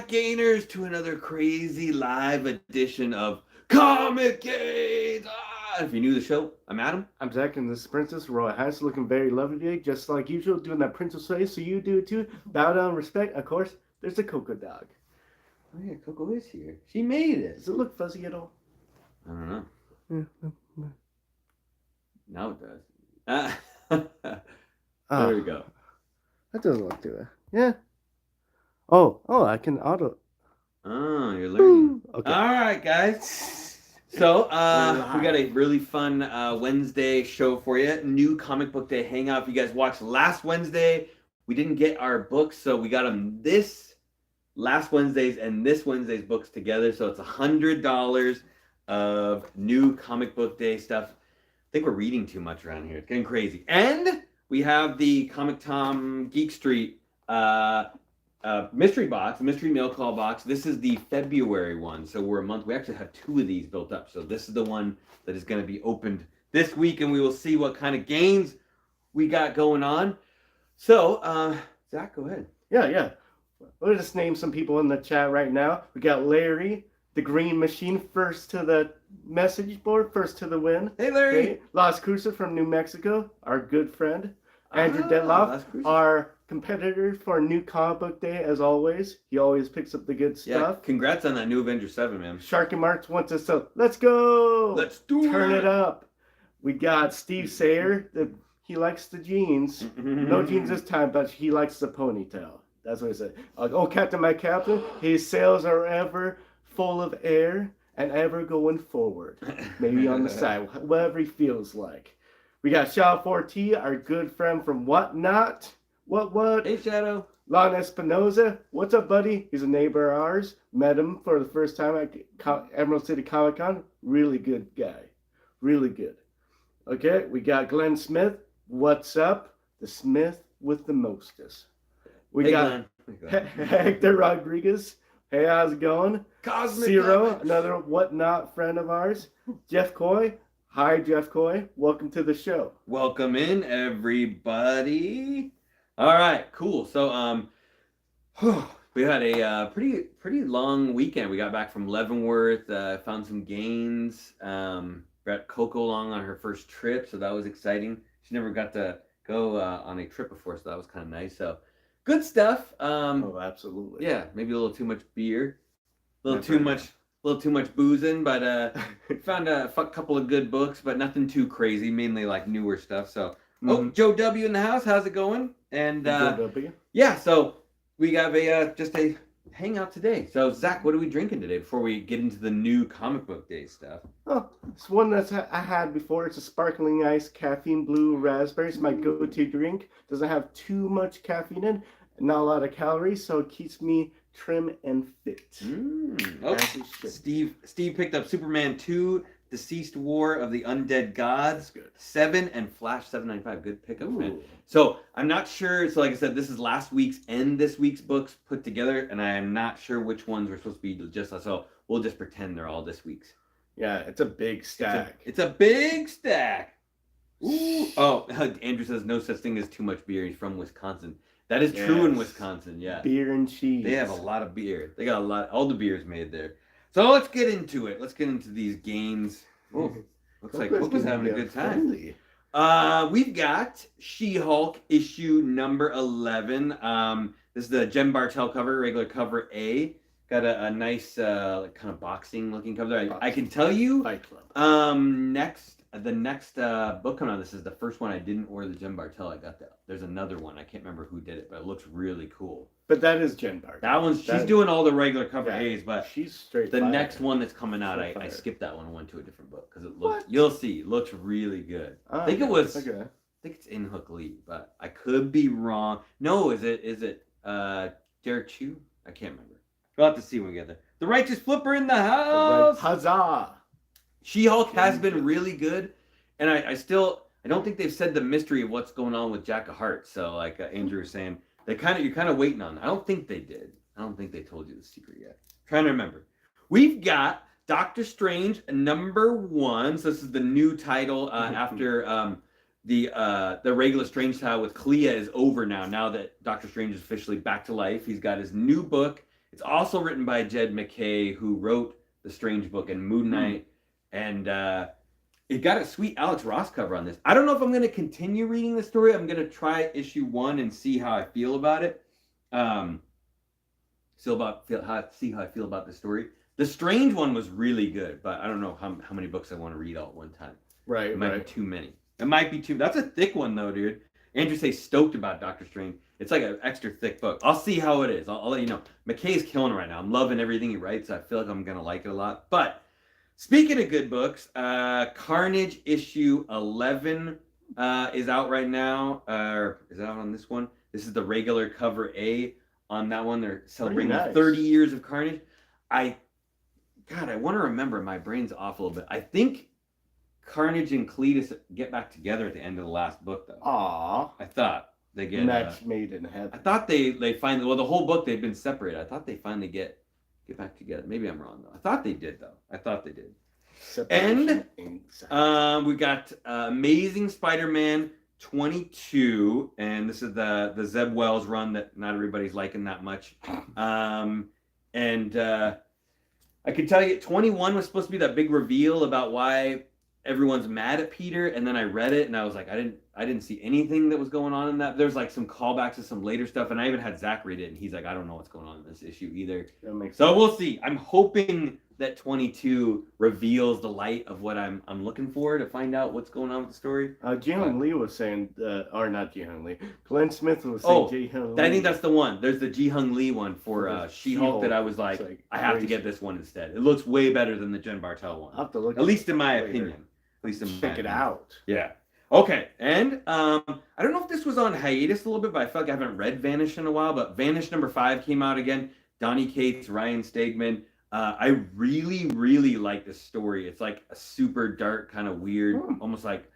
back, gainers, to another crazy live edition of ComicGains. If you're new to the show, I'm Adam. I'm Zach, and this is Princess Roy. Han's looking very lovely today, just like usual, doing that princess face, so you do it too. Bow down, respect. Of course, there's the Coco dog. Oh yeah, Coco is here. She made it. Does it look fuzzy at all? I don't know. Yeah. Now it does. There we go. That doesn't look too bad. Yeah. Oh, I can auto. Oh, you're learning. Okay. All right, guys. So, we got a really fun Wednesday show for you. New comic book day hangout. If you guys watched last Wednesday, we didn't get our books, so we got them this last Wednesday's and this Wednesday's books together. So it's $100 of new comic book day stuff. I think we're reading too much around here. It's getting crazy. And we have the Comic Tom Geek Street mystery box, mystery mail call box. This is the February one, so we're a month. We actually have 2 of these built up, so this is the one that is going to be opened this week, and we will see what kind of gains we got going on. So, Zach, go ahead. Yeah. We'll just name some people in the chat right now. We got Larry, the Green Machine, first to the message board, first to the win. Hey, Larry. Okay. Las Cruces from New Mexico, our good friend. Andrew Detloff, our competitor for New Comic Book Day, as always. He always picks up the good stuff. Yeah, congrats on that new Avenger 7, man. Sharky Marks wants us to, let's go! Let's do it! Turn it up. We got Steve Sayer, he likes the jeans. No jeans this time, but he likes the ponytail. That's what he said. Oh, Captain, my Captain, his sails are ever full of air and ever going forward. Maybe on the side, whatever he feels like. We got Shaw 4T, our good friend from Whatnot. What? Hey, Shadow. Lon Espinoza. What's up, buddy? He's a neighbor of ours. Met him for the first time at Emerald City Comic Con. Really good guy. Really good. Okay, we got Glenn Smith. What's up? The Smith with the mostest. We got Hector Rodriguez. Hey, how's it going? Cosmic Zero, Comics. another Whatnot friend of ours. Jeff Coy. Hi, Jeff Coy. Welcome to the show. Welcome in, everybody. All right, cool. So, we had a pretty long weekend. We got back from Leavenworth, found some gains. Brought Coco along on her first trip, so that was exciting. She never got to go on a trip before, so that was kind of nice. So, good stuff. Oh, absolutely. Yeah, maybe a little too much beer, a little too much boozing, but found a couple of good books, but nothing too crazy. Mainly like newer stuff. So, Joe W in the house. How's it going? And yeah, so we got just a hangout today. So Zach, what are we drinking today before we get into the new comic book day stuff? Oh, it's one that I had before. It's a sparkling ice caffeine blue raspberry. It's my go-to drink. Doesn't have too much caffeine in, not a lot of calories, so it keeps me trim and fit. Steve picked up Superman 2, Deceased War of the Undead Gods, Good. 7, and Flash 795. Good pickup, man. So I'm not sure. So like I said, this is last week's and this week's books put together, and I am not sure which ones are supposed to be just so we'll just pretend they're all this week's. Yeah, it's a big stack. It's a big stack. Ooh. Oh, Andrew says no such thing as too much beer. He's from Wisconsin. That is true in Wisconsin, yeah. Beer and cheese. They have a lot of beer. They got all the beers made there. So let's get into it. Let's get into these games. Oh, looks like Coco's having a good time. We've got She-Hulk issue number 11. This is the Jen Bartel cover, regular cover A. Got a nice kind of boxing looking cover. I can tell you, Fight Club. the next book coming out, this is the first one I didn't order the Jen Bartel. I got that. There's another one. I can't remember who did it, but it looks really cool. But that is Jen Bartel. That one's she's doing all the regular cover A's, but she's straight. The next one that's coming out, I skipped that one and went to a different book because it looks. You'll see, it looks really good. I think it was. Okay. I think it's in Hook Lee, but I could be wrong. No, is it Derek Chu? I can't remember. We'll have to see when we get there. The Righteous Flipper in the house. Huzzah! She-Hulk has been really good, and I don't think they've said the mystery of what's going on with Jack of Hearts. So like Andrew was saying, you're kind of waiting on that. I don't think they did. I don't think they told you the secret yet. Trying to remember. We've got Doctor Strange number 1. So this is the new title after the regular Strange title with Clea is over now. Now that Doctor Strange is officially back to life, he's got his new book. It's also written by Jed McKay, who wrote The Strange Book and Moon Knight, and it got a sweet Alex Ross cover on this. I don't know if I'm going to continue reading the story. I'm going to try issue 1 and see how I feel about it. See how I feel about the story. The Strange one was really good, but I don't know how many books I want to read all at one time. Right, it might be too many. It might be too. That's a thick one though, dude. Andrew says stoked about Doctor Strange. It's like an extra thick book. I'll see how it is. I'll let you know. McKay's killing it right now. I'm loving everything he writes. I feel like I'm gonna like it a lot. But speaking of good books, Carnage issue 11 is out right now. Is it out on this one? This is the regular cover A. On that one, they're celebrating 30 years of Carnage. I want to remember. My brain's off a little bit. I think Carnage and Cletus get back together at the end of the last book, though. Aww. I thought they get match made in heaven. I thought they finally. Well, the whole book they've been separated. I thought they finally get back together. Maybe I'm wrong though. I thought they did though. I thought they did. Separation and we got Amazing Spider-Man 22, and this is the Zeb Wells run that not everybody's liking that much. I can tell you 21 was supposed to be that big reveal about why everyone's mad at Peter, and then I read it and I was like, I didn't see anything that was going on in that. There's like some callbacks to some later stuff, and I even had Zach read it and he's like, I don't know what's going on in this issue either. That makes so sense. We'll see. I'm hoping that 22 reveals the light of what I'm looking for to find out what's going on with the story. Jihyun Lee was saying, or not Jihyun Lee, Glenn Smith was saying Jihyun Lee. I think that's the one. There's the Ji-Hung Lee one for She-Hulk that I was like I have to get this one instead. It looks way better than the Jen Bartel one. I'll have to look at least in my opinion. At least in check it out. Yeah. Okay. And I don't know if this was on hiatus a little bit, but I feel like I haven't read Vanish in a while. But Vanish number 5 came out again. Donny Cates, Ryan Stegman. I really, really like this story. It's like a super dark, kind of weird, almost like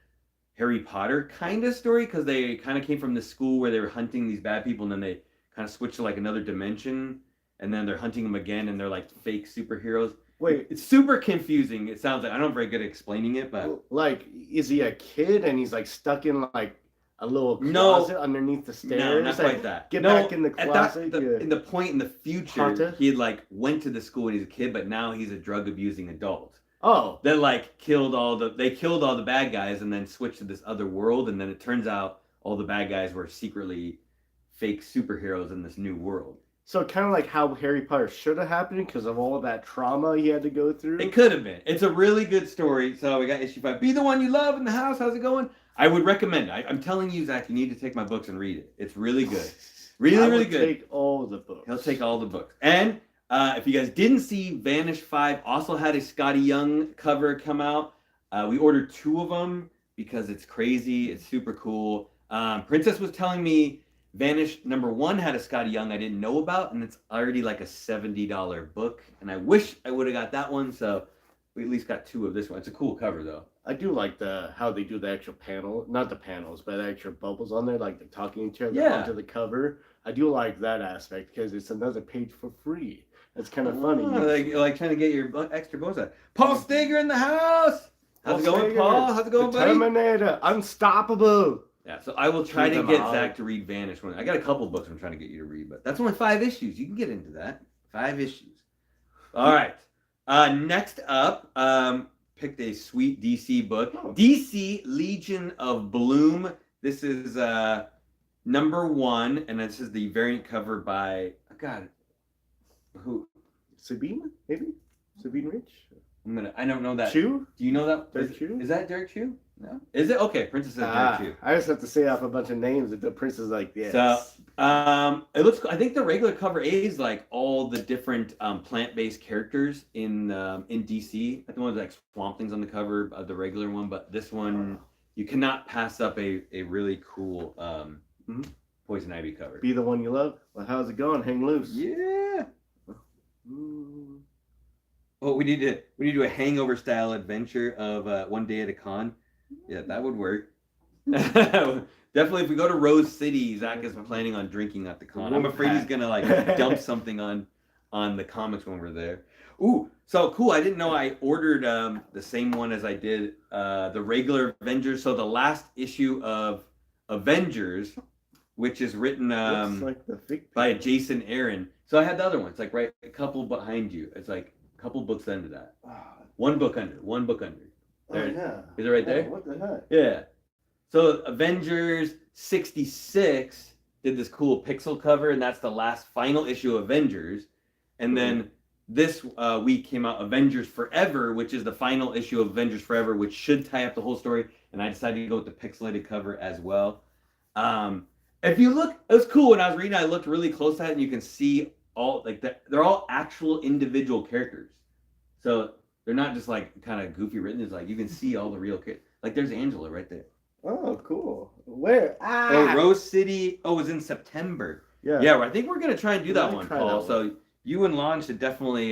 Harry Potter kind of story, because they kind of came from this school where they were hunting these bad people, and then they kind of switched to like another dimension, and then they're hunting them again, and they're like fake superheroes. Wait, it's super confusing. It sounds like I'm not very good at explaining it, but like, is he a kid and he's like stuck in like a little closet underneath the stairs? No, not like that. Get back in the closet. In the point in the future, he had like went to the school when he was a kid, but now he's a drug abusing adult. Oh, that like killed all the bad guys and then switched to this other world, and then it turns out all the bad guys were secretly fake superheroes in this new world. So kind of like how Harry Potter should have happened because of all of that trauma he had to go through? It could have been. It's a really good story. So we got issue 5. Be the one you love in the house. How's it going? I would recommend it. I'm telling you, Zach, you need to take my books and read it. It's really good. Really good. Take all the books. He'll take all the books. And if you guys didn't see, Vanish 5 also had a Scotty Young cover come out. We ordered 2 of them because it's crazy. It's super cool. Princess was telling me Vanish number 1 had a Scotty Young I didn't know about, and it's already like a $70 book. And I wish I would have got that one, so we at least got 2 of this one. It's a cool cover, though. I do like how they do the actual panel, not the panels, but the actual bubbles on there, like the talking to each other onto the cover. I do like that aspect because it's another page for free. That's kind of funny. Like trying to get your extra bonus out. Paul Steger in the house. How's it going, Paul? How's it going, buddy? Terminator, unstoppable. Yeah, so I will try to get Zach to read Vanish. I got a couple books I'm trying to get you to read, but that's only 5 issues. You can get into that. 5 issues. All right. Next up, picked a sweet DC book. DC Legion of Bloom. This is number 1, and this is the variant cover by who? Sabine, maybe? Sabine Rich? I don't know that. Chew? Do you know that? Derek Chew? Is that Derek Chew? No. Is it? Okay, Princess says Derek Chew. I just have to say off a bunch of names that the Prince is like, yes. So, it looks. I think the regular cover A is like all the different plant-based characters in DC. I think one's like Swamp Thing's on the cover of the regular one, but this one you cannot pass up a really cool Poison Ivy cover. Be the one you love. Well, how's it going? Hang loose. Yeah. Oh, we need to do a hangover style adventure of one day at a con. Yeah, that would work. Definitely, if we go to Rose City, Zach is planning on drinking at the con. I'm afraid he's gonna like dump something on the comics when we're there. Ooh, so cool! I didn't know I ordered the same one as I did the regular Avengers. So the last issue of Avengers which is written Looks like the fig by people. Jason Aaron. So I had the other one. It's like right a couple behind you. It's like a couple books under that. Ah, One book under. One book under. There. oh yeah. Is it right Yeah, there? what the heck? Yeah. So Avengers 66 did this cool pixel cover, and that's the last final issue of Avengers. And then this week came out Avengers Forever, which is the final issue of Avengers Forever, which should tie up the whole story. And I decided to go with the pixelated cover as well. If you look, it was cool when I was reading. I looked really close at it, and you can see all like they're all actual individual characters. So they're not just like kind of goofy written. It's like you can see all the real characters. Like there's Angela right there. Oh, cool. Where? Oh, Rose City. Oh, it was in September. Yeah. Yeah, I think we're gonna try and do that We're one, gonna try Paul. that So you and Lon should definitely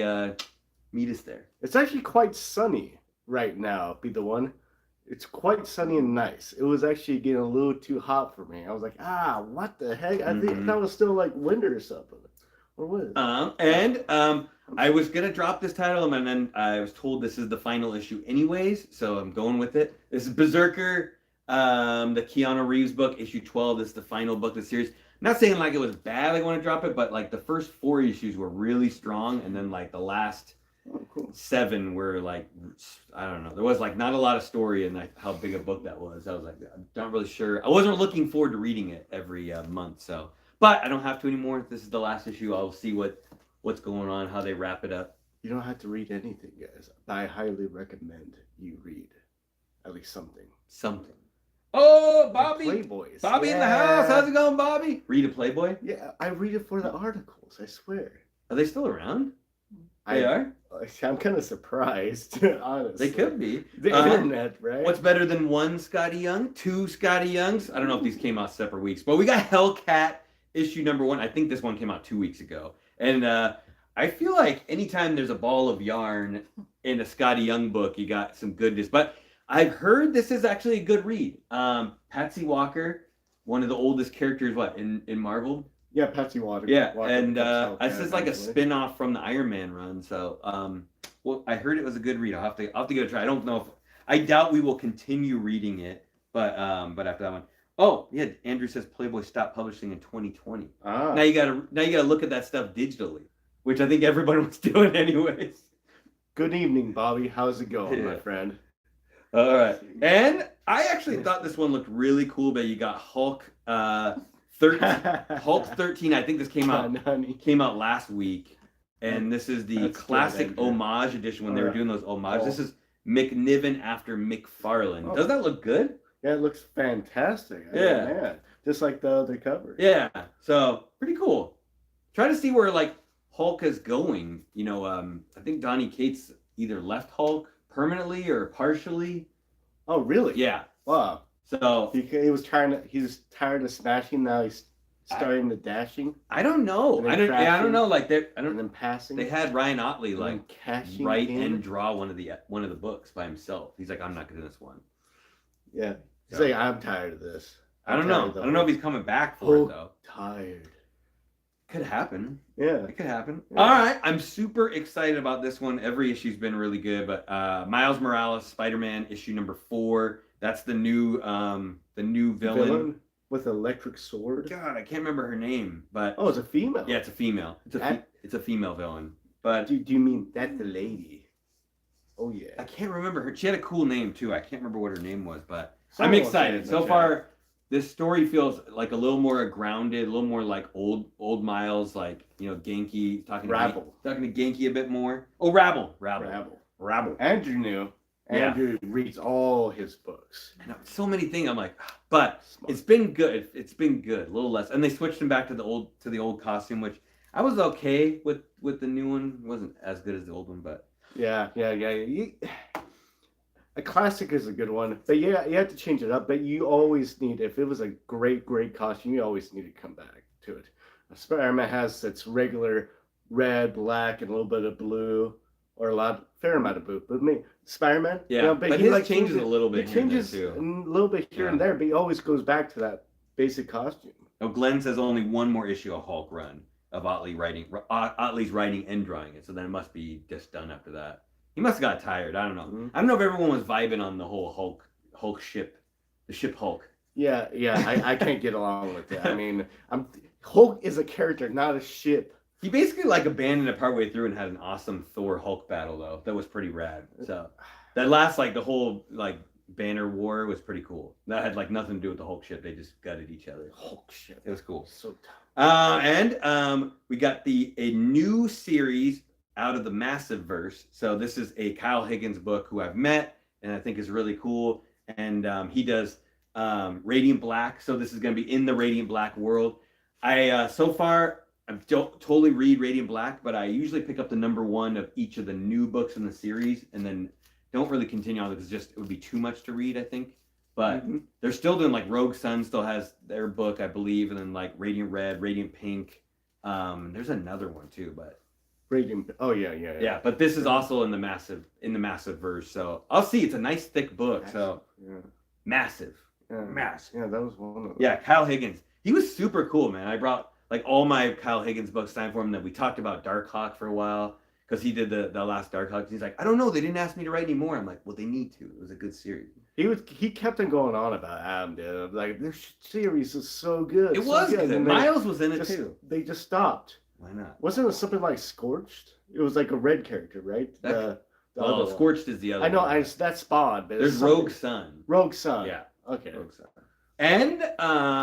meet us there. It's actually quite sunny right now. Be the one. It's quite sunny and nice. It was actually getting a little too hot for me. I was like, what the heck? I think that was still like winter or something. Or what is it? I was gonna drop this title, and then I was told this is the final issue, anyways. So I'm going with it. This is Berserker, the Keanu Reeves book, issue 12. This is the final book of the series. I'm not saying like it was bad. I want to drop it, but like the first 4 issues were really strong, and then like the last Oh, cool. 7 were like, I don't know. There was like not a lot of story in like how big a book that was. I was like, I'm not really sure. I wasn't looking forward to reading it every month. So, but I don't have to anymore. This is the last issue. I'll see what's going on, how they wrap it up. You don't have to read anything, guys. But I highly recommend you read at least something. Something. Oh, Like Bobby! Playboys. Bobby in the house. How's it going, Bobby? Read a Playboy? Yeah, I read it for the articles. I swear. Are they still around? They are? I'm kind of surprised, honestly. They could be. The internet, right? What's better than 1 Scotty Young? 2 Scotty Youngs? I don't know if these came out separate weeks, but we got Hellcat issue number 1. I think this one came out 2 weeks ago. And I feel like anytime there's a ball of yarn in a Scotty Young book, you got some goodness. But I've heard this is actually a good read. Patsy Walker, one of the oldest characters, in Marvel? Yeah, Patsy Walker. Yeah, Walker and Hellcat, this is like a actually. spin-off from the Iron Man run. So, well, I heard it was a good read. I'll have to give it a try. I don't know if I doubt we will continue reading it, but after that one. Oh, yeah, Andrew says Playboy stopped publishing in 2020. Ah. Now you gotta look at that stuff digitally, which I think everybody was doing anyways. Good evening, Bobby. How's it going, Yeah. my friend? All right, and I actually thought this one looked really cool. But you got Hulk 13. I think this came out last week, and this is the That's classic good, Andrew. homage edition when they were doing those homages. Oh. This is McNiven after McFarlane. Oh. Doesn't that look good? Yeah, it looks fantastic. Yeah. Man. Just like the other cover. Yeah, so pretty cool. Try to see where like Hulk is going. You know, I think Donny Cates either left Hulk permanently or partially. Oh, really? Yeah. Wow. So He's tired of smashing. Now he's starting the dashing I don't know. And then I don't crashing. know. Like and then passing. they had Ryan Otley and like then cashing write in. and draw one of the books by himself. He's like, I'm not gonna do this one. Yeah. He's So- like, I'm tired of this. I don't I'm know. tired of the I don't know if whole- he's coming back for whole it though. Tired. Could happen. Yeah. It could happen. Yeah. All right, I'm super excited about this one. Every issue's been really good, but Miles Morales, Spider-Man issue number 4. That's the new villain. with an electric sword. God, I can't remember her name, but Oh, it's a female. yeah, it's a female. It's a female villain. But Do you mean that's the lady? Oh yeah. I can't remember her. She had a cool name too. I can't remember what her name was, but Someone I'm will excited. say in the So chat. far, this story feels like a little more grounded, a little more like old Miles, like Genki talking Rabble. to Genki a bit more. Oh, Rabble. Andrew knew. Yeah. Andrew reads all his books. I know, so many things. I'm like, but Smart. it's been good. It's been good. A little less, and they switched him back to the old costume, which I was okay with the new one. It wasn't as good as the old one, but Yeah. A classic is a good one, but yeah, you have to change it up. But you always need, if it was a great costume, you always need to come back to it. Spider-Man has its regular red, black, and a little bit of blue, or fair amount of blue. But Spider-Man, yeah. but But he his changes a little bit. He here and there, changes too. a little bit here and Yeah. there, but he always goes back to that basic costume. Oh, Glenn says only one more issue of Hulk run of Otley's writing and drawing it, so then it must be just done after that. He must have got tired. I don't know. Mhm. I don't know if everyone was vibing on the whole Hulk ship, the ship Hulk. Yeah, I can't get along with it. I mean, Hulk is a character, not a ship. He basically like abandoned it partway through and had an awesome Thor Hulk battle though. That was pretty rad. So that last like the whole like Banner War was pretty cool. That had like nothing to do with the Hulk ship. They just gutted each other. Hulk ship. It was cool. So tough. And we got a new series out of the Massive Verse. So this is a Kyle Higgins book who I've met and I think is really cool. And he does Radiant Black. So this is going to be in the Radiant Black world. I so far I don't totally read Radiant Black, but I usually pick up the #1 of each of the new books in the series, and then don't really continue on because it would be too much to read, I think. But they're still doing like Rogue Sun still has their book, I believe, and then like Radiant Red, Radiant Pink. There's another one too, but Radiant. Oh yeah. Yeah, but this is also in the Massive verse, so I'll see. It's a nice thick book, so massive. Yeah, that was one of them. Yeah, Kyle Higgins. He was super cool, man. I brought like all my Kyle Higgins books signed for him. That we talked about Darkhawk for a while because he did the last Darkhawk. He's like, I don't know, they didn't ask me to write anymore. I'm like, well, they need to. It was a good series. He kept on going on about Adam, dude. Like, this series is so good. It was good. And Miles was in it too. They just stopped. Why not? Wasn't it something like Scorched? It was like a red character, right? Scorched is the other. I know. One. That's Spawn. But there's Rogue Sun. Rogue Sun. Yeah. Okay. Rogue Sun. And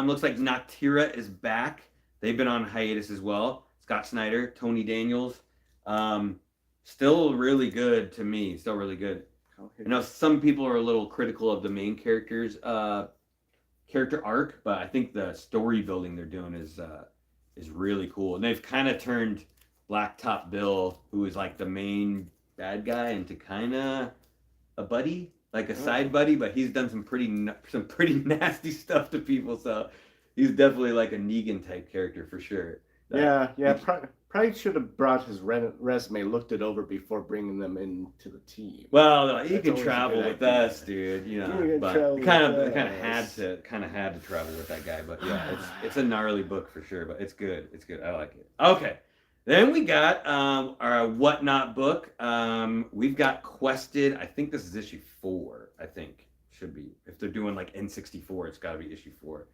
looks like Noctira is back. They've been on hiatus as well. Scott Snyder, Tony Daniels. Still really good to me. Still really good. I know some people are a little critical of the main character's character arc, but I think the story building they're doing is really cool. And they've kind of turned Blacktop Bill, who is like the main bad guy, into kind of a buddy, like a side buddy. But he's done some pretty nasty stuff to people. So he's definitely like a Negan type character for sure. Probably should have brought his resume, looked it over before bringing them into the team. Well, he can travel with us, dude. You know, but kind of had to travel with that guy. But yeah, it's a gnarly book for sure. But it's good. It's good. I like it. Okay, then we got our Whatnot book. We've got Quested. I think this is issue 4. I think should be, if they're doing like N64, it's got to be issue 4,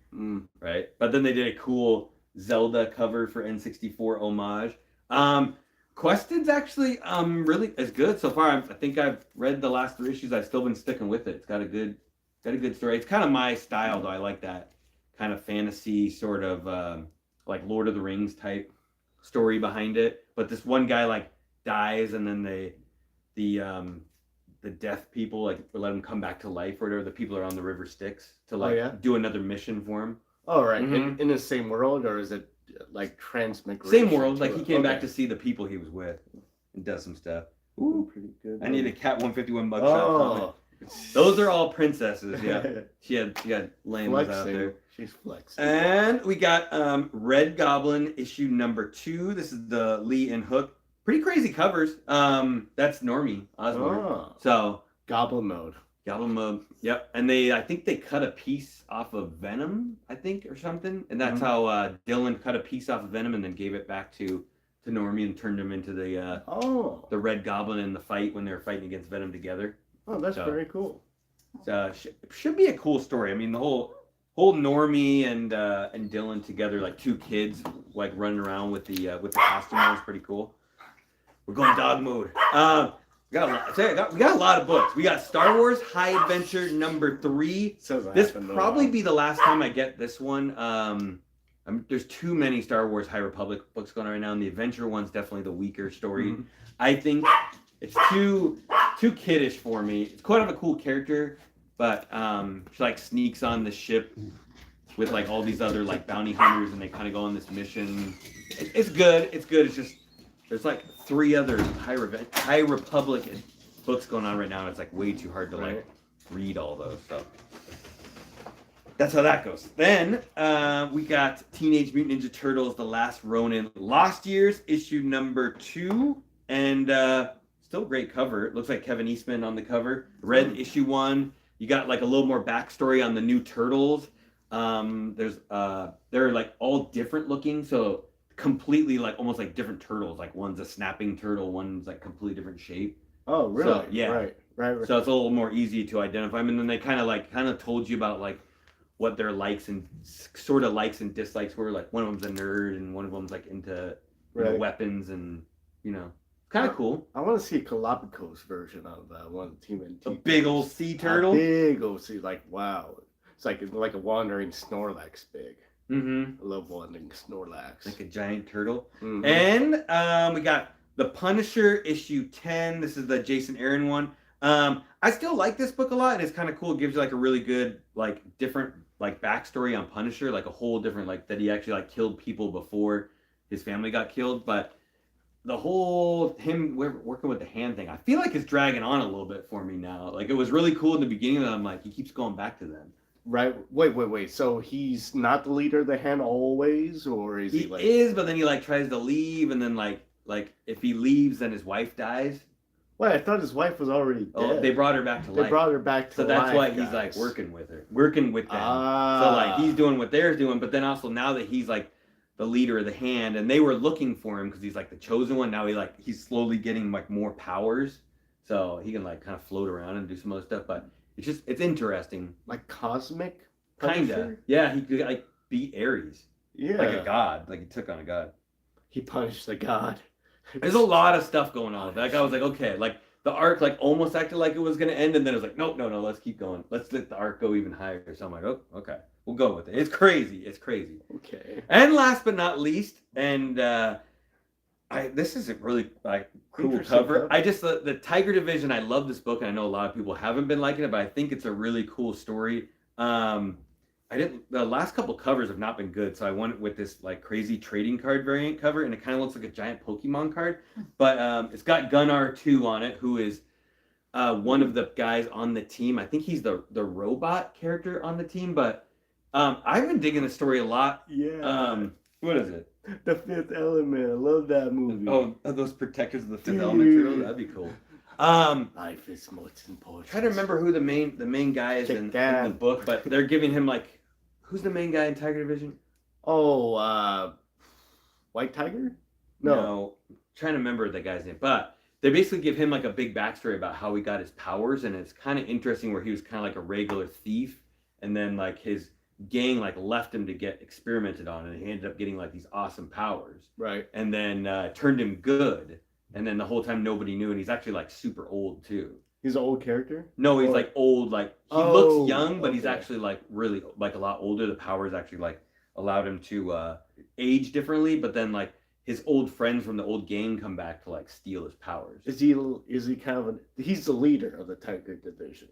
right? But then they did a cool Zelda cover for N64 homage. Quested's actually really is good so far. I think I've read the last 3 issues. I've still been sticking with it. It's got a good story. It's kind of my style though. I like that kind of fantasy sort of like Lord of the Rings type story behind it. But this one guy like dies, and then the death people like let him come back to life or whatever. The people are on the river Styx to like do another mission for him. Oh, right. In the same world, or is it like transmigration? Same world. Like he came back to see the people he was with and does some stuff. Ooh, pretty good. I need a Cat 151 mugshot. Those are all princesses. Yeah, she had lambs out there. She's flexing. And we got Red Goblin issue #2. This is the Lee and Hook. Pretty crazy covers. That's Normie Osborn. So Goblin mode. Yep. And I think they cut a piece off of Venom, I think, or something. And that's how Dylan cut a piece off of Venom and then gave it back to Normie and turned him into the Red Goblin in the fight when they were fighting against Venom together. Oh, that's very cool. Should be a cool story. I mean, the whole Normie and Dylan together, like 2 kids, like running around with the costume on, is pretty cool. We're going dog mode. We got a lot of books. We got Star Wars High Adventure #3. This probably be the last time I get this one. There's too many Star Wars High Republic books going on right now, and the Adventure one's definitely the weaker story. I think it's too kiddish for me. It's quite a cool character, but she like sneaks on the ship with like all these other like bounty hunters, and they kind of go on this mission. It's good. It's just there's like 3 other High Republic books going on right now, and it's like way too hard to like read all those. So that's how that goes. Then we got Teenage Mutant Ninja Turtles: The Last Ronin, Lost Years, issue #2, and still great cover. It looks like Kevin Eastman on the cover. Red issue 1. You got like a little more backstory on the new turtles. They're like all different looking, so completely like almost like different turtles. Like one's a snapping turtle, one's like completely different shape. Oh, really? So, yeah. Right. So it's a little more easy to identify them. And then they kind of told you about like what their likes and sort of likes and dislikes were. Like one of them's a nerd and one of them's like into weapons and kind of cool. I want to see a Galapagos version of one of the TMNT. A big old sea turtle. A big old sea, like wow, it's like a wandering Snorlax big. Mm-hmm. I love wandering Snorlax. Like a giant turtle. Mm-hmm. And we got The Punisher issue 10. This is the Jason Aaron one. I still like this book a lot, and it's kind of cool. It gives you like a really good, like different, like backstory on Punisher, like a whole different, like that he actually like killed people before his family got killed. But the whole him working with the hand thing, I feel like it's dragging on a little bit for me now. Like it was really cool in the beginning, and I'm like, he keeps going back to them. Right. Wait. So he's not the leader of the hand always, or is he like? He is, but then he like tries to leave, and then like if he leaves, then his wife dies. Wait, I thought his wife was already dead. Oh, they brought her back to life. They brought her back to life. So that's why he's guys. like working with them. So like he's doing what they're doing, but then also now that he's like the leader of the hand, and they were looking for him because he's like the chosen one. Now he's slowly getting like more powers, so he can like kind of float around and do some other stuff. But it's interesting. Like cosmic. Kinda. Yeah, he could like beat Ares. Yeah. Like a god. Like he took on a god. He punished the god. There's a lot of stuff going on. That guy was like, okay, like the arc like almost acted like it was gonna end, and then it was like, nope, no, let's keep going. Let's let the arc go even higher. So I'm like, oh, okay, we'll go with it. It's crazy. Okay. And last but not least, and this is a really like cool cover. I just the Tiger Division. I love this book, and I know a lot of people haven't been liking it, but I think it's a really cool story. The last couple covers have not been good, so I went with this like crazy trading card variant cover, and it kind of looks like a giant Pokemon card, but it's got Gunnar 2 on it, who is one of the guys on the team. I think he's the robot character on the team, but I've been digging the story a lot. Yeah. What is it? The Fifth Element. I love that movie. Oh, those protectors of the Fifth Element turtle. That'd be cool. Life is most important. Try to remember who the main guy is in the book, but they're giving him like, who's the main guy in Tiger Division? Oh, White Tiger? No. Trying to remember the guy's name, but they basically give him like a big backstory about how he got his powers, and it's kind of interesting where he was kind of like a regular thief, and then like his gang like left him to get experimented on, and he ended up getting like these awesome powers, right? And then turned him good. And then the whole time nobody knew, and he's actually like super old too. He's an old character? No, he's like old, like he looks young, but he's actually like really like a lot older. The powers actually like allowed him to age differently, but then like his old friends from the old gang come back to like steal his powers. Is he kind of he's the leader of the Tiger Division?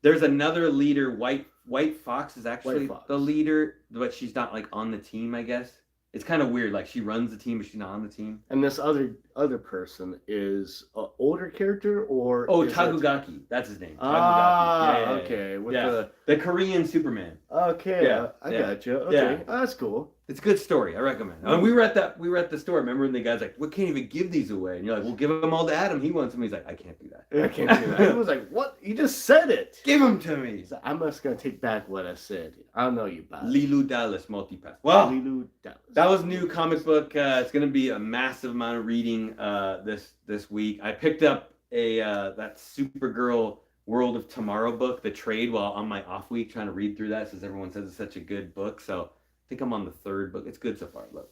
There's another leader, White Fox is actually the leader, but she's not like on the team, I guess. It's kind of weird. Like she runs the team, but she's not on the team. And this other person is an older character, or Tagugaki. That's his name. Okay. With the Korean Superman. Okay, I got you. Okay, that's cool. It's a good story. I recommend. And we were at the store. Remember when the guy's like, "We can't even give these away," and you're like, "Well, give them all to Adam. He wants them." He's like, "I can't do that. I can't do that." He was like, "What? You just said it. Give them to me." So I'm just gonna take back what I said. I don't know you about Lilu Dallas Multipass. Well, Lilu Dallas. That was new comic book. It's gonna be a massive amount of reading this week. I picked up that Supergirl World of Tomorrow book, the trade, while on my off week, trying to read through that since everyone says it's such a good book. So I think I'm on the 3rd book. It's good so far, but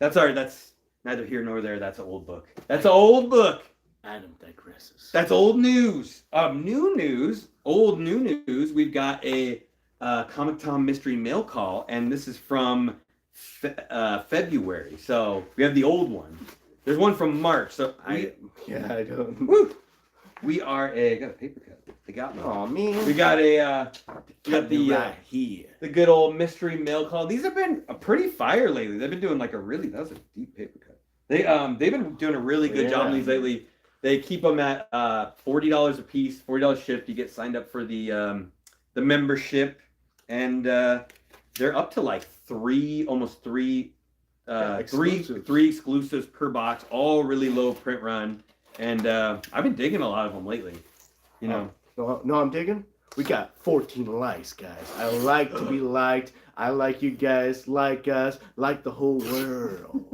that's neither here nor there. That's an old book. That's an old book. Adam digresses. That's old news. New news. Old new news. We've got a Comic Tom mystery mail call, and this is from February. So we have the old one. There's one from March. So I don't. Woo! We are I got a paper cut. They got me. Oh man. We got right here. The good old mystery mail call. These have been a pretty fire lately. They've been doing like that was a deep paper cut. They've been doing a really good job on these lately. They keep them at $40 a piece, $40 shipped. You get signed up for the membership, and they're up to like three exclusives per box, all really low print run. And I've been digging a lot of them lately. You know. No, I'm digging. We got 14 likes, guys. I like to be liked. I like you guys, like us, like the whole world.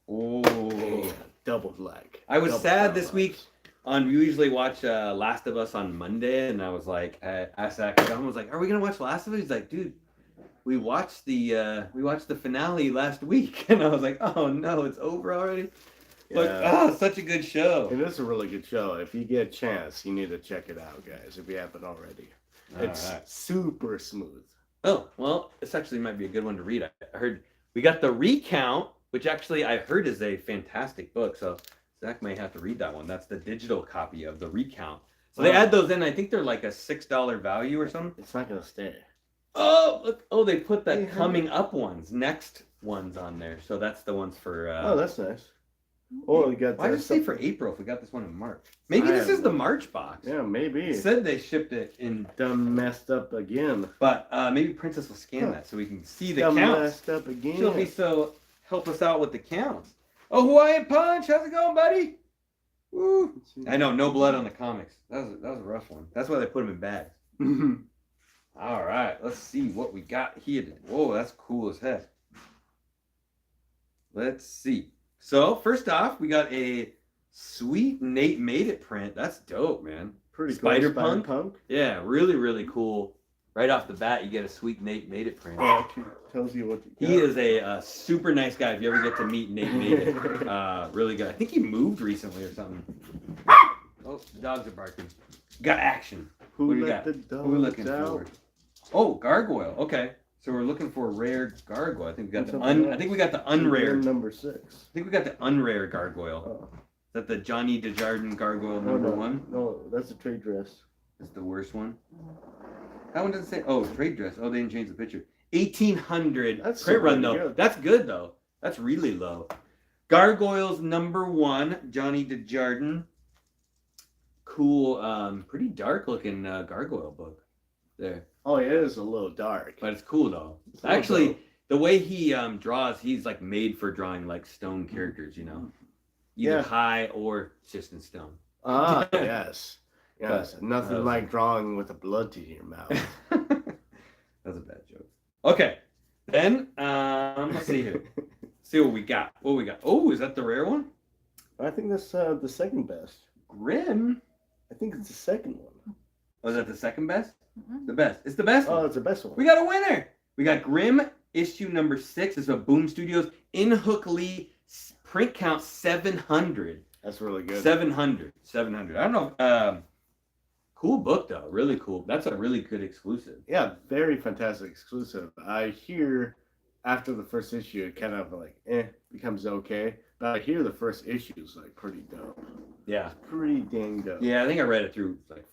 Oh. Yeah, double like. I was sad this week. We usually watch Last of Us on Monday, and I was like, I asked Zach, I was like, "Are we gonna watch Last of Us?" He's like, "Dude, we watched the finale last week," and I was like, "Oh no, it's over already." Yeah. But such a good show. It is a really good show. If you get a chance, you need to check it out, guys. If you haven't already, it's super smooth. Oh well, this actually might be a good one to read. I heard we got the Recount, which actually I heard is a fantastic book. So Zach may have to read that one. That's the digital copy of the Recount. So they add those in. I think they're like a $6 value or something. It's not gonna stay. Oh, look! Oh, they put the coming up ones, next ones on there. So that's the ones for. Oh, that's nice. Oh, you got. Why did it say for April if we got this one in March? Maybe this is the March box. Yeah, maybe. It said they shipped it in. Done messed up again. But maybe Princess will scan that so we can see the Done counts. Messed up again. She'll be so help us out with the counts. Oh, Hawaiian Punch, how's it going, buddy? Woo! I know, no blood on the comics. That was a rough one. That's why they put them in bags. All right, let's see what we got here. Whoa, that's cool as heck. Let's see. So first off, we got a sweet Nate Made It print. That's dope, man. Pretty Spider cool. Punk. Yeah, really, really cool. Right off the bat, you get a sweet Nate Made It print. Yeah, tells you what He is a super nice guy. If you ever get to meet Nate Made It, really good. I think he moved recently or something. Oh, the dogs are barking. Got action. Who what do you let got? the dogs Who are we looking out? for? Oh, Gargoyle. Okay, so we're looking for a rare Gargoyle. I think we got I think we got the unrare. Number 6. I think we got the unrare Gargoyle. Oh. Is that the Johnny Desjardins Gargoyle number 1? No, that's a trade dress. That's the worst one. That one doesn't say. Oh, trade dress. Oh, they didn't change the picture. 1800 That's print run though. good. That's good though. That's really low. Gargoyles number 1, Johnny Desjardins. Cool, pretty dark looking gargoyle book there. Oh, it is a little dark. But it's cool though. Actually, the way he draws, he's like made for drawing like stone characters, you know. Either high or just in stone. Ah, yes. Yes. But, nothing like drawing with a blood to your mouth. That's a bad joke. Okay. Then let's see here. See what we got. What we got. Oh, is that the rare one? I think that's the second best. Grim. I think it's the second one. Oh, is that the second best? The best. It's the best one. Oh, it's the best one. We got a winner. We got Grim issue number 6. It's a Boom Studios in Hook Lee print count 700. That's really good. 700. I don't know. Cool book though. Really cool. That's a really good exclusive. Yeah, very fantastic exclusive. I hear after the first issue, it kind of like becomes okay. But I hear the first issue is like pretty dope. Yeah. Pretty dang dope. Yeah, I think I read it through like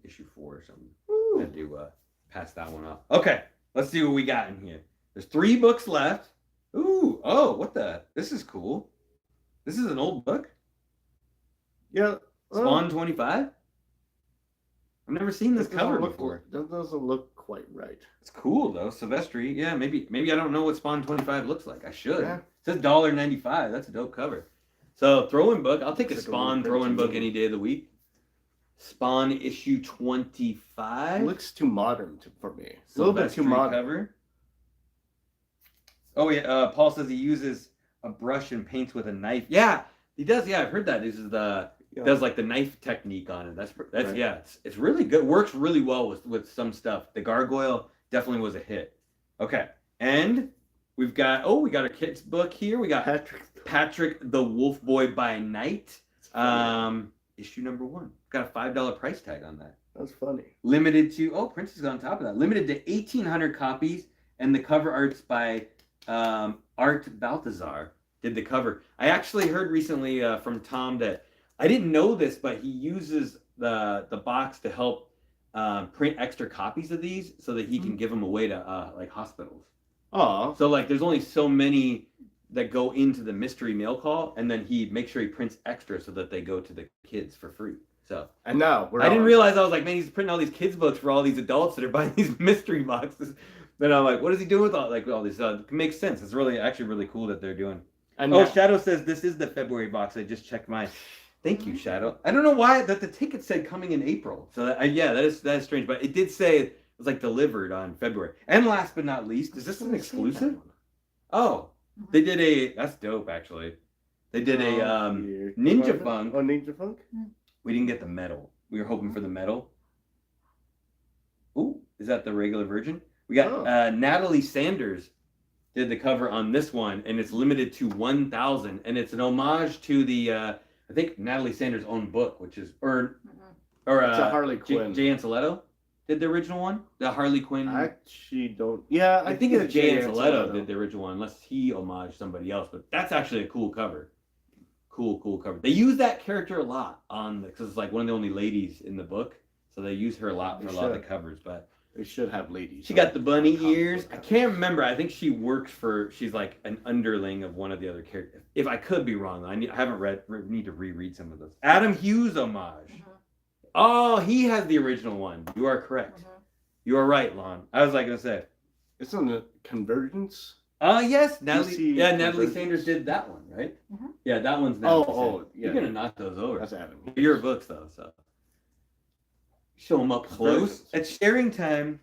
issue 4 or something. I had to pass that one off. Okay, let's see what we got in here. There's 3 books left. Ooh, oh, what the? This is cool. This is an old book. Yeah. Spawn 25? I've never seen this cover before. That doesn't look quite right. It's cool though. Silvestri. Yeah, maybe I don't know what Spawn 25 looks like. I should. Yeah. It says $1.95. That's a dope cover. So throw-in book. I'll take a Spawn throw-in book any day of the week. Spawn issue 25. Looks too modern for me. A little bit too modern. Cover. Oh yeah. Paul says he uses a brush and paints with a knife. Yeah, he does. Yeah, I've heard that. This is does like the knife technique on it. That's right. Yeah. It's really good. Works really well with some stuff. The Gargoyle definitely was a hit. Okay, and we got a kid's book here. We got Patrick the Wolf Boy by Night. Issue number 1. Got a $5 price tag on that. That's funny. Limited to Prince is on top of that. Limited to 1,800 copies, and the cover art's by Art Baltazar. Did the cover. I actually heard recently from Tom that I didn't know this, but he uses the box to help print extra copies of these so that he can give them away to like hospitals. Oh. So like there's only so many that go into the mystery mail call, and then he makes sure he prints extra so that they go to the kids for free. So and now I didn't realize, I was like, man, he's printing all these kids books for all these adults that are buying these mystery boxes. Then I'm like, what is he doing with all this? It makes sense. It's actually really cool that they're doing. And Shadow says this is the February box. I just checked mine. Thank you, Shadow. I don't know why that the ticket said coming in April. So that is strange, but it did say it was like delivered on February. And last but not least, is this an exclusive? Oh, they did that's dope actually. They did a Ninja Funk. Oh, Ninja Funk? We didn't get the metal. We were hoping for the metal. Ooh, is that the regular version? We got Natalie Sanders did the cover on this one, and it's limited to 1,000, and it's an homage to the I think Natalie Sanders' own book, which is it's a Harley Quinn. Jay Anceletto did the original one, the Harley Quinn. I actually don't. Yeah, I think it's Jay Anceletto did the original one, unless he homaged somebody else. But that's actually a cool cover. Cool cover. They use that character a lot because it's like one of the only ladies in the book, so they use her a lot for a lot of the covers. But they should have ladies. She got the bunny ears. I can't remember. I think she works for. She's like an underling of one of the other characters. If I could be wrong, I haven't read. Need to reread some of those. Adam Hughes homage. Oh, he has the original one. You are correct. You are right, Lon. I was like gonna say. It's on the Convergence. Yes, Natalie Sanders did that one, right? Yeah, that one's Natalie. Yeah. You're gonna knock those over. That's Adam. Your books though, so show them up close. It's sharing time.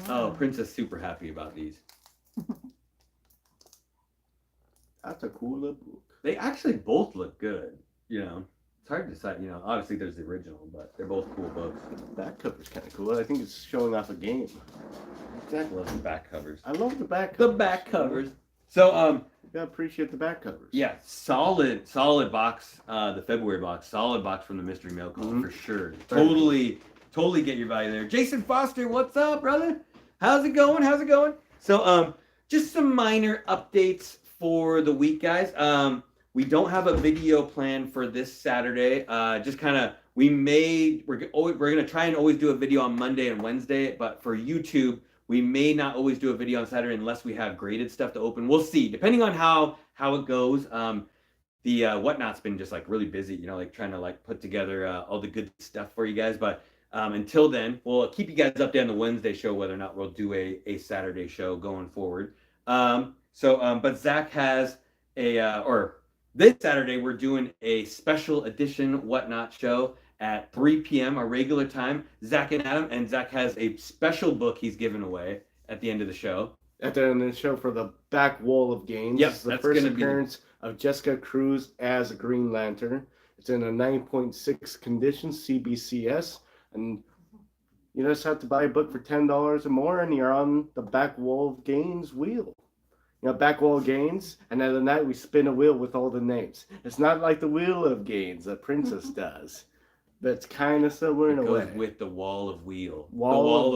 Oh, Princess super happy about these. That's a cool little book. They actually both look good. You know, it's hard to decide. You know, obviously there's the original, but they're both cool books. The back cover's kind of cool. I think it's showing off a game. Zach loves the back covers. I love the back covers. The back covers. So, you gotta appreciate the back covers. Yeah, solid box. The February box, solid box from the Mystery Mail Call for sure. Totally get your value there. Jason Foster, what's up, brother? How's it going? So, just some minor updates for the week, guys. We don't have a video planned for this Saturday. Just kind of we're gonna try and always do a video on Monday and Wednesday, but for YouTube, we may not always do a video on Saturday unless we have graded stuff to open. We'll see, depending on how it goes. The Whatnot's been just like really busy, you know, like trying to like put together all the good stuff for you guys. But until then, we'll keep you guys updated on the Wednesday show whether or not we'll do a Saturday show going forward. But Zach has or this Saturday we're doing a special edition Whatnot show at 3 p.m. our regular time. Zach and Adam, and Zach has a special book he's giving away at the end of the show. At the end of the show for the back wall of games. Yep, it's the first appearance of Jessica Cruz as a Green Lantern. It's in a 9.6 condition, CBCS, and you just have to buy a book for $10 or more, and you're on the back wall of games wheel. You know, back wall games, and at the night we spin a wheel with all the names. It's not like the Wheel of Games that Princess does. That's kind of similar in a way. With the wall of wheel. The wheel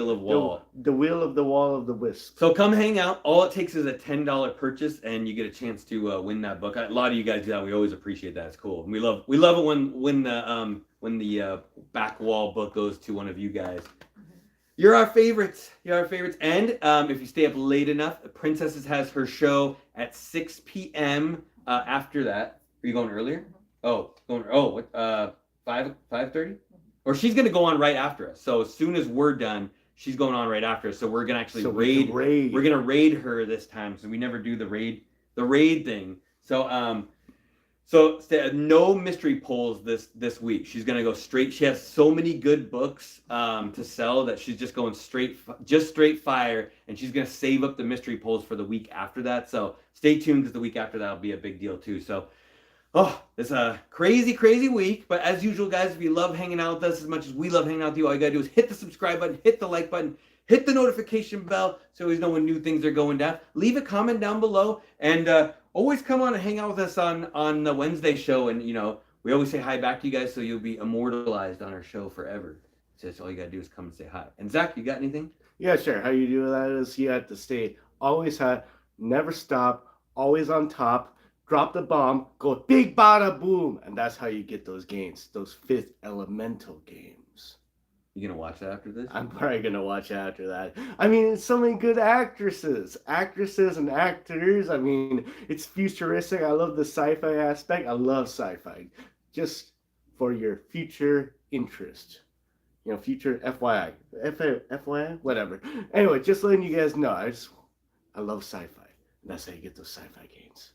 of wall. The wheel of the wall of the wisp. So come hang out. All it takes is a $10 purchase, and you get a chance to win that book. A lot of you guys do that. We always appreciate that. It's cool. And we love it when the back wall book goes to one of you guys. You're our favorites. And if you stay up late enough, Princesses has her show at 6 p.m. After that. Are you going earlier? What 5:30? Or she's gonna go on right after us. So as soon as we're done, she's going on right after us. So we're gonna actually raid. We're gonna raid her this time. So we never do the raid thing. So no mystery polls this week. She's gonna go straight. She has so many good books to sell that she's just going straight fire, and she's gonna save up the mystery polls for the week after that. So stay tuned because the week after that will be a big deal too. So. Oh, it's a crazy week. But as usual, guys, if you love hanging out with us as much as we love hanging out with you, all you got to do is hit the subscribe button, hit the like button, hit the notification bell so you always know when new things are going down. Leave a comment down below. And always come on and hang out with us on the Wednesday show. And, you know, we always say hi back to you guys so you'll be immortalized on our show forever. So that's all you got to do is come and say hi. And Zach, you got anything? Yeah, sure. How you do that is you have to stay always high, never stop, always on top. Drop the bomb, go big bada boom, and that's how you get those games, those Fifth Elemental games. You gonna watch that after this? I'm probably gonna watch after that. I mean, it's so many good actresses and actors. I mean, it's futuristic. I love the sci-fi aspect. I love sci-fi. Just for your future interest. You know, future FYI. FYI? Whatever. Anyway, just letting you guys know, I love sci-fi. And that's how you get those sci-fi games.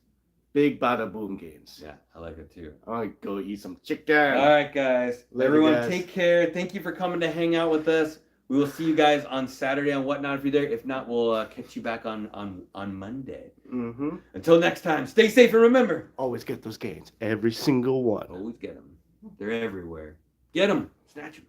Big bada boom games. Yeah, I like it too. I want to go eat some chicken. All right, guys. Everyone, take care. Thank you for coming to hang out with us. We will see you guys on Saturday on Whatnot if you're there. If not, we'll catch you back on Monday. Mm-hmm. Until next time, stay safe and remember. Always get those gains. Every single one. Always get them. They're everywhere. Get them. Snatch them.